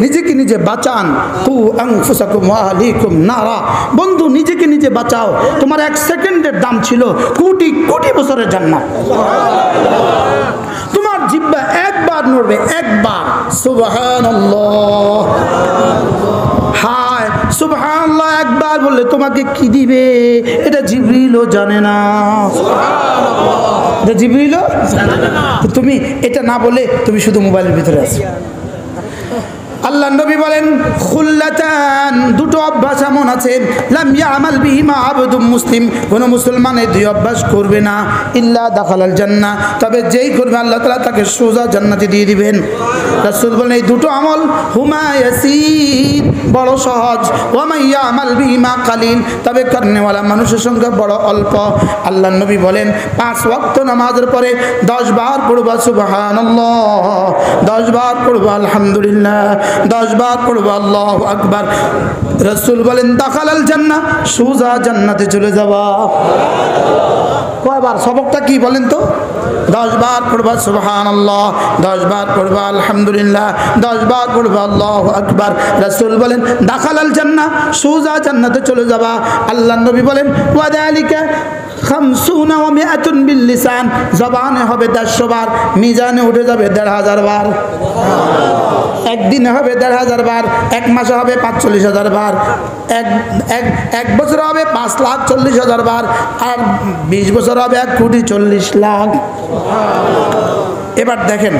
নিজেকে নিজে বাঁচান। কু আনফুসাকুম ওয়া আহলিকুম নারা। বন্ধু নিজেকে নিজে বাঁচাও, তোমার এক সেকেন্ডের দাম ছিল কোটি কোটি বছরের জান্নাত। তোমার জিহ্বা একবার নড়বে, একবার সুবহানাল্লাহ, হায় সুবহানাল্লাহ একবার বললে তোমাকে কি দিবে এটা জিবরিলও জানে না। সুবহানাল্লাহ, জিবরিলও জানে না। তুমি এটা না বলে তুমি শুধু মোবাইলের ভিতরে আছো। আল্লাহ নবী বলেন খুল্লাতান, দুটো অভ্যাস এমন আছে লাম ইয়ামাল বিহিমা আবদুম মুসলিম, কোন মুসলমান এই দুই অভ্যাস করবে না ইল্লা দাখালাল জান্নাহ, তবে যেই করবে আল্লাহ তাআলা তাকে সোজা জান্নাতে দিয়ে দিবেন। রাসূল বলেন এই দুটো আমল হুমা ইয়াসির, বড় সহজ, ওয়া মান ইয়ামাল বিহিমা কালিল, তবে করনেওয়ালা মানুষের সংখ্যা বড় অল্প। আল্লাহ নবী বলেন 5 ওয়াক্ত নামাজের পরে 10 বার পড়বা সুবহানাল্লাহ, 10 বার পড়বা আলহামদুলিল্লাহ, 10 বার পড়বো আল্লাহু আকবার। রাসূল বলেন দাখালাল জান্নাহ, সোজা জান্নাতে চলে যাবা। কয়বার? সবকটা কি বলেন তো? 10 বার পড়বা সুবহানাল্লাহ, 10 বার পড়বা আলহামদুলিল্লাহ, 10 বার পড়বা আল্লাহু আকবার। রাসূল বলেন দাখালাল জান্নাহ, সোজা জান্নাতে চলে যাবা। আল্লাহ নবী বলেন ওয়া যালিকা 50 ওয়া 100 বিল লিসান, জবানে হবে 150 বার, মিজানে উঠে যাবে 1500 বার। একদিনে হবে 1500 বার, এক মাসে হবে 45,000 বার, এক বছর হবে 5,40,000 বার, আর 20 বছর হবে 1,40,00,000। এবার দেখেন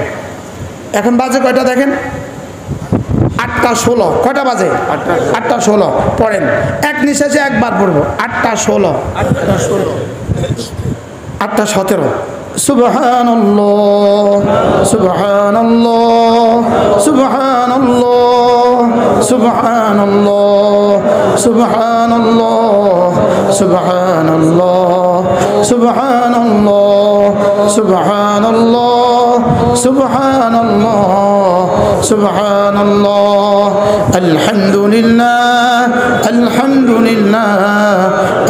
এখন বাজে কয়টা দেখেন? 8টা 16। কয়টা বাজে? 8টা 16। পড়েন এক নিঃশ্বাসে একবার পড়বো। 8টা 16, 8টা 17। সুবহানাল্লাহ সুবহানাল্লাহ সুবহানাল্লাহ সুবহানাল্লাহ সুবহানাল্লাহ সুবহানাল্লাহ সুবহানাল্লাহ সুবহানাল্লাহ সুবহানাল্লাহ সুবহানাল্লাহ আলহামদুলিল্লাহ আলহামদুলিল্লাহ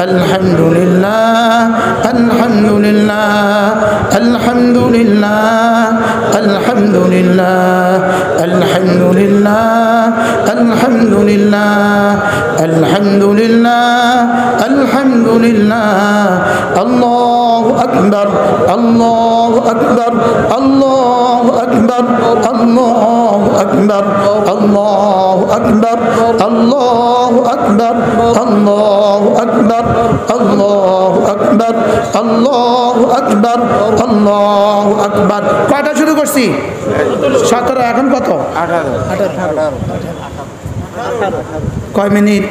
আলহামদুলিল্লাহ আলহামদুলিল্লাহ আলহামদুলিল্লাহ আলহামদুলিল্লাহ আলহামদুলিল্লাহ আলহামদুলিল্লাহ আলহামদুলিল্লাহ আলহামদুলিল্লাহ আল্লাহু আকবার আল্লাহু আকবার আল্লাহু আকবার আল্লাহু আকবার আল্লাহু আকবার আল্লাহু আকবার আল্লাহু আকবার আল্লাহু আকবার আল্লাহু আকবার আল্লাহু আকবার। কয়টা শুরু করছি? 17। এখন কত? 18। কয় মিনিট?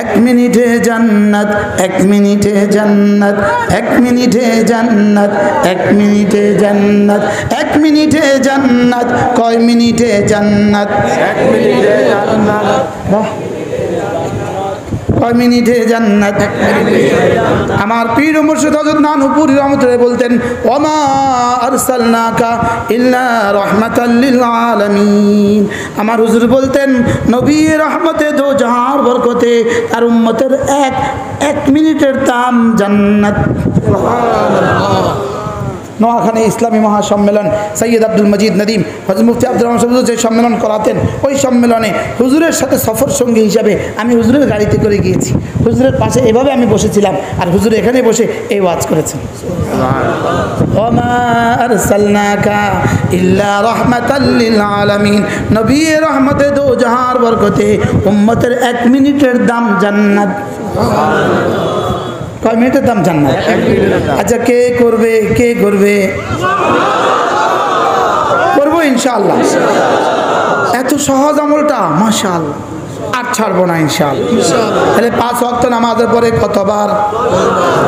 1 মিনিটে জান্নাত, 1 মিনিটে জান্নাত, 1 মিনিটে জান্নাত, 1 মিনিটে জান্নাত, 1 মিনিটে জান্নাত। কয় মিনিটে জান্নাত? 1 মিনিটে জান্নাত। বাহ, কয় মিনিটে জান্নাত? আমার পীর ও মুর্শিদ হযরত নানুপুরী রহমাতুল্লাহ বলতেন ওমা আরসালনাকা ইল্লা রাহমাতাল লিল আলামিন। আমার হুজুর বলতেন নবী রহমতে দো জাহার বরকতে আর উম্মতের এক মিনিটের দাম জান্নাত। সুবহানাল্লাহ। নোয়াখালী ইসলামী মহাসম্মেলন সৈয়দ আব্দুল মজিদ নদীম হযরত মুফতি আব্দুর রহমান সাহেব যে সম্মেলন করাতেন, ওই সম্মেলনে হুজুরের সাথে সফর সঙ্গী হিসাবে আমি হুজুরের গাড়িতে করে গিয়েছি। হুজুরের পাশে এভাবে আমি বসেছিলাম আর হুজুর এখানে বসে এই ওয়াজ করেছেন ওমা আরসালনাকা ইল্লা রাহমাতাল লিল আলামিন। নবী রহমতে দো জাহার বরকতে উম্মতের 1 মিনিটের দাম জান্নাত। কয় মিনিটের দাম জান্নাত? আচ্ছা কে করবে? কে করবে? করবো ইনশাআল্লাহ। এত সহজ আমলটা মাশাআল্লাহ, আর ছাড়বো না ইনশাআল্লাহ। তাহলে 5 ওয়াক্ত নামাজের পরে কতবার?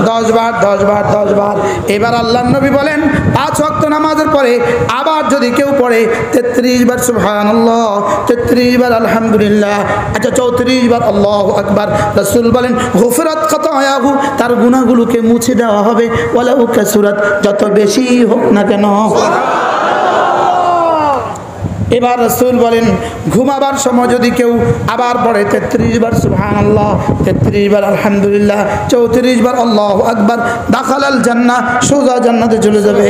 10 বার, 10 বার, 10 বার। এবার আল্লাহর নবী বলেন 5 ওয়াক্ত নামাজের পরে আবার যদি কেউ পড়ে 33 বার সুবহানাল্লাহ, 33 বার আলহামদুলিল্লাহ, আচ্ছা 34 বার আল্লাহু আকবার। রাসূল বলেন গুফরাত খাতায়াহু, তার গুনাহগুলোকে মুছে দেওয়া হবে, ওয়ালাউ কাসুরাত, যত বেশি হোক না কেন। এবার রাসূল বলেন ঘুমাবার সময় যদি কেউ আবার পড়ে 33 বার সুবহানাল্লাহ, 33 বার আলহামদুলিল্লাহ, 34 বার আল্লাহু আকবার, দাখালাল জান্নাহ, সোজা জান্নাতে চলে যাবে।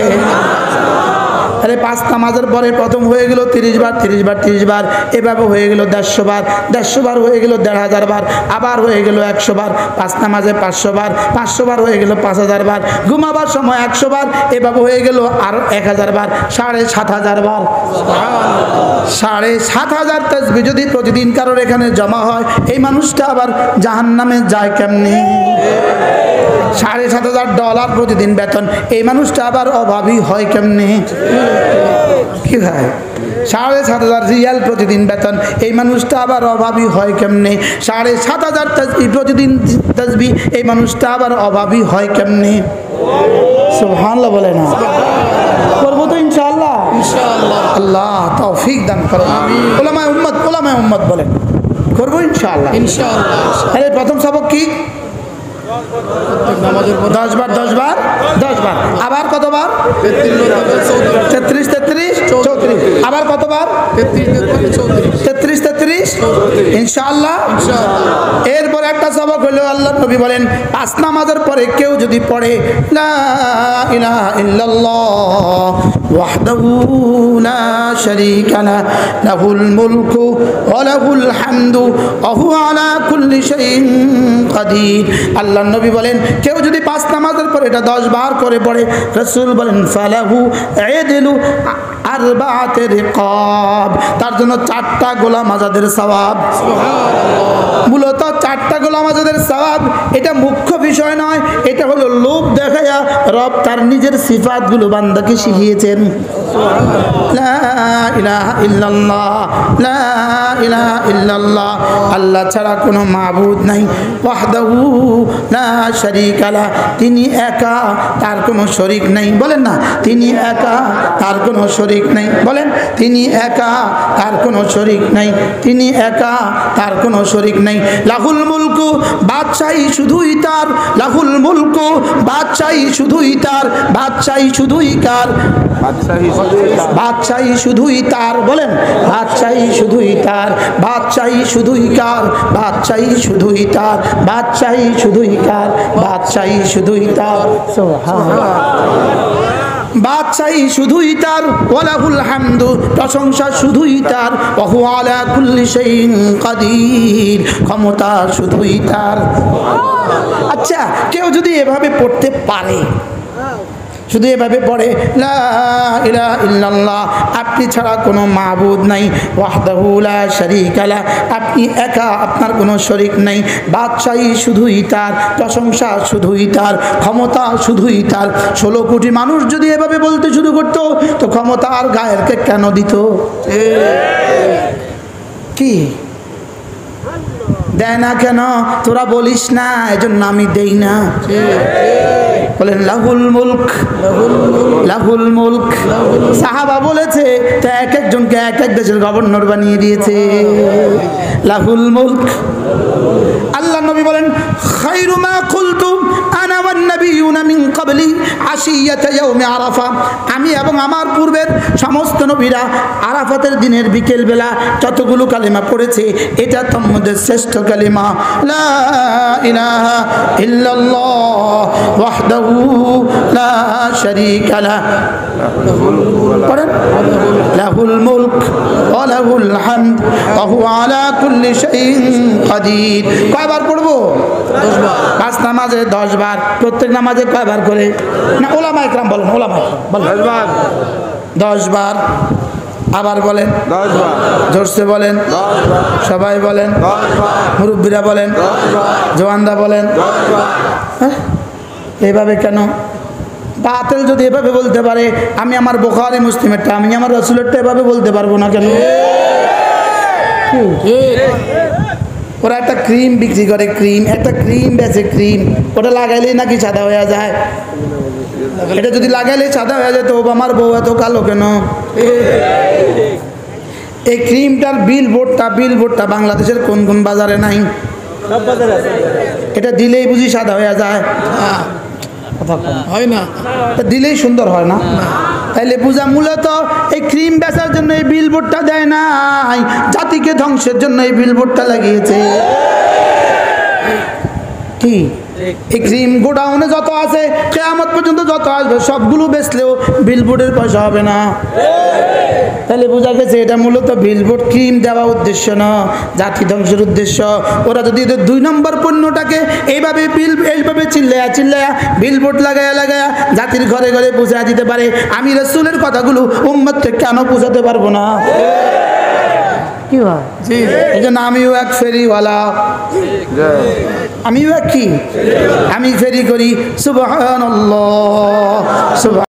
আরে 5 নামাজের পরে প্রথম হয়ে গেল 30 বার 30 বার 30 বার, এভাবে হয়ে গেল 150 বার, 150 বার হয়ে গেল 1500 বার, আবার হয়ে গেল 100 বার, 5 নামাজে 500 বার, 500 বার হয়ে গেল 5000 বার, ঘুমাবার সময় 100 বার, এভাবে হয়ে গেল আর 1000 বার, 7500 বার। 7500 তাসবিহ যদি প্রতিদিন কারোর এখানে জমা হয়, এই মানুষটা আবার জাহান্নামে যায় কেমনে? $7500 প্রতিদিন বেতন, এই মানুষটা আবার অভাবী হয় কেমনে? কি ভাই, 7500 রিয়াল প্রতিদিন বেতন, এই মানুষটা আবার অভাবী হয় কেমনে? 7500 তাসবিহ প্রতিদিন তাসবিহ, এই মানুষটা আবার অভাবী হয় কেমনে? সুবহানাল্লাহ বলে না? করবো তো ইনশাআল্লাহ। আল্লাহ তৌফিক দান করুন। উলামায়ে উম্মত বলেন করবো ইনশাআল্লাহ। আরে প্রথম সবক কি? 10 বার 10 বার 10 বার, আবার কতবার? 33 33 34, আবার কতবার? 33 33 ইনশাআল্লাহ। এরপর একটা সবক হলো আল্লাহ নবী বলেন 5 নামাজের পরে কেউ যদি পড়ে লা ইলাহা ইল্লাল্লাহ ওয়াহদাহু লা শারীকা লাহু লাহুল মুলকু ওয়া লাহুল হামদু ওয়া হুয়া আলা কুল্লি শাইইন কাদির। আল্লাহ নবী বলেন কেউ যদি 5 নামাজের পরে এটা 10 বার করে পড়ে, রাসূল বলেন ফালাহু ইদলু আরবাআতি রিকাব, তার জন্য 4টা গোলাম আজাদের সওয়াব। সুবহানাল্লাহ। মূলত 4টা গোলাম আজাদের সওয়াব, এটা মুখ্য বিষয় নয়, এটা হলো লোক দেখায়া রব তার নিজের সিফাতগুলো বান্দাকে শিখিয়েছেন। লা ইলাহা ইল্লাল্লাহ লা ইলাহা ইল্লাল্লাহ, আল্লাহ ছাড়া কোনো মাবুদ নাই, ওয়াহদাহু লা শারীকা লাহু, তিনি একা, তার কোনো শরীক নাই। বলেন না, তিনি একা, তার কোনো শরীক নাই। বলেন, তিনি একা, তার কোনো শরীক নাই, তিনি একা, তার কোনো শরীক নাই। লাহুল মুলকু, বাদশাহী শুধুই তার, লাহুল মুলকু, বাদশাহী শুধুই তার, বাদশাহী শুধুই কার? বাদশাহী শুধুই তার। বলেন, বাদশাহী শুধুই তার, বাদশাহী শুধুই কার? বাদশাহী শুধুই তার, বাদশাহী শুধুই কার? বাদশাহী শুধুই তার। সুবহানাল্লাহ। বাদশাহী শুধুই তার, ওয়ালাহুল হামদু, প্রশংসা শুধুই তার, ওয়া হুয়া আলা কুল্লি শাইইন কাদির, ক্ষমতা শুধুই তার। আচ্ছা, কেউ যদি এভাবে পড়তে পারে, শুধু এভাবে পড়ে লা ইলাহা ইল্লাল্লাহ, আপনি ছাড়া কোনো মাবুদ নাই, ওয়াহদাহু লা শারীকা লাহু, আপনি একা, আপনার কোনো শরীক নাই, বাদশাহী শুধুই তার, প্রশংসা শুধুই তার, ক্ষমতা শুধুই তার। 16 কোটি মানুষ যদি এভাবে বলতে শুরু করতো, তো ক্ষমতা আর গায়েরকে কেন দিত? কি দেয় না কেন? তোরা বলিস না, এজন্য আমি দেই না। বলেন লাহুল মুলক, লাহুল মুলক। সাহাবা বলেছে, তা এক একজনকে এক এক দেশের গভর্নর বানিয়ে দিয়েছে। লাহুল মুলক। আল্লাহ নবী বলেন খায়রু মা কুলতু আনা ওয়ান নাবিয়ুনা মিন ক্বাবলি আশিয়াতা ইয়াউমি আরাফা, আমি এবং আমার পূর্বের সমস্ত নবীরা আরাফাতের দিনের বিকেল বেলা যতগুলো কালিমা পড়েছে, এটা তার মধ্যে শ্রেষ্ঠ কালিমা লা ইলাহা ইল্লাল্লাহ ওয়াহদাহু লা শারীকা লাহু লাহুল মুলক ওয়া লাহুল হামদ ওয়া হুয়া আলা কুল্লি শাইইন কাদির। কয়বার পড়বো? 10 বার। 5 নামাজে 10 বার। প্রত্যেক নামাজে কয়বার করে? না, ওলামা ইকরাম বলেন, ওলামা বলেন 10 বার। 10 বার। আবার বলেন 10 বার। জোরসে বলেন 10 বার। সবাই বলেন 10 বার। মুরব্বীরা বলেন 10 বার। জওয়ানরা বলেন 10 বার। এইভাবে কেন? বাতিল যদি এভাবে বলতে পারে, আমি আমার বুখারী মুসলিমেরটা, আমি আমার রাসূলেরটা এভাবে বলতে পারবো না কেন? ওরা একটা ক্রিম বিক্রি করে, ক্রিম, একটা ক্রিম বেচে, ক্রিম, ওটা লাগাইলেই নাকি সাদা হয়ে যায়। এটা যদি লাগাইলে সাদা হয়ে যায়, তো আমার বউ এত কালো কেন? এই ক্রিমটার বিলবোর্ডটা বাংলাদেশের কোন কোন বাজারে নাই? সব বাজারে আছে। এটা দিলেই বুঝি সাদা হয়ে যায়? হয় না, দিলেই সুন্দর হয় না। তাইলে পূজা মূলত এই ক্রিম বেচার জন্য এই বিলবোর্ডটা দেয় নাই, জাতিকে ধ্বংসের জন্য এই বিলবোর্ডটা লাগিয়েছে। কি এই ক্রিম গোডাউনে যত আছে কিয়ামত পর্যন্ত যত আসবে সবগুলো বেচলেও বিলবোর্ডের পয়সা হবে না। তাহলে বোঝা গেছে এটা মূলত বিলবোর্ড ক্রিম দেওয়া উদ্দেশ্য না, জাতি ধ্বংসের উদ্দেশ্য। ওরা যদি এদের 2 নম্বর পণ্যটাকে এইভাবে চিল্লায়া বিলবোর্ড লাগায়া জাতির ঘরে ঘরে পৌঁছে দিতে পারে, আমি রাসূলের কথাগুলো উম্মতকে কেন পৌঁছাতে পারবো না? কি হয় জি, এই জন্য আমিও এক ফেরিওয়ালা, আমিও এক কি, আমি ফেরি করি। সুবহানাল্লাহ।